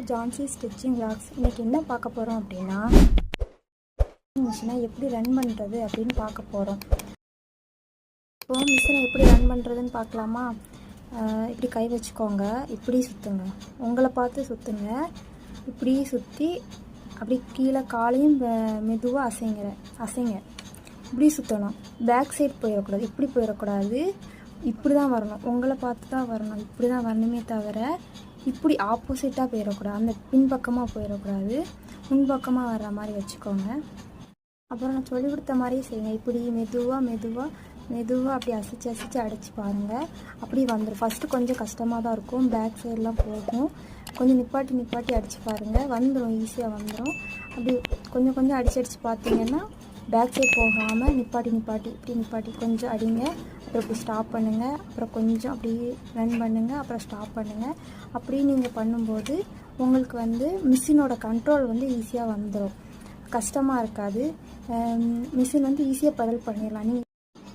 Jhansi stitching vlogs இன்றைக்கி என்ன பார்க்க போகிறோம் அப்படின்னா மிஷினை எப்படி ரன் பண்ணுறது அப்படின்னு பார்க்க போகிறோம். இப்போ மிஷினை எப்படி ரன் பண்ணுறதுன்னு பார்க்கலாமா? இப்படி கை வச்சுக்கோங்க, இப்படி சுற்றுங்க, உங்களை பார்த்து சுற்றுங்க, இப்படி சுற்றி அப்படி கீழே காலையும் மெதுவாக அசைங்க, இப்படி சுற்றணும். பேக் சைட் போயிடக்கூடாது, இப்படி போயிடக்கூடாது, இப்படி தான் வரணும், உங்களை பார்த்து தான் வரணும், இப்படி தான் வரணுமே தவிர இப்படி ஆப்போசிட்டாக போயிடக்கூடாது, அந்த பின்பக்கமாக போயிடக்கூடாது, முன்பக்கமாக வர்ற மாதிரி வச்சுக்கோங்க. அப்புறம் நான் சொல்லி கொடுத்த மாதிரியே செய்யுங்க. இப்படி மெதுவாக அப்படி அசைச்சு அடித்து பாருங்கள். அப்படி வந்துடும். ஃபஸ்ட்டு கொஞ்சம் கஷ்டமாக தான் இருக்கும், பேக் சைடெலாம் போகும். கொஞ்சம் நிப்பாட்டி அடித்து பாருங்கள், வந்துடும், ஈஸியாக வந்துடும். அப்படி கொஞ்சம் அடித்து பார்த்தீங்கன்னா பேக் சைட் போகாமல் நிப்பாட்டி கொஞ்சம் அடிங்க. அப்புறம் இப்படி ஸ்டாப் பண்ணுங்கள், அப்புறம் கொஞ்சம் அப்படி ரன் பண்ணுங்கள், அப்புறம் ஸ்டாப் பண்ணுங்கள். அப்படி நீங்கள் பண்ணும்போது உங்களுக்கு மிஷினோட கண்ட்ரோல் ஈஸியாக வந்துடும், கஷ்டமாக இருக்காது. மிஷின் ஈஸியாக பெடல் பண்ணிடலாம். நீங்கள்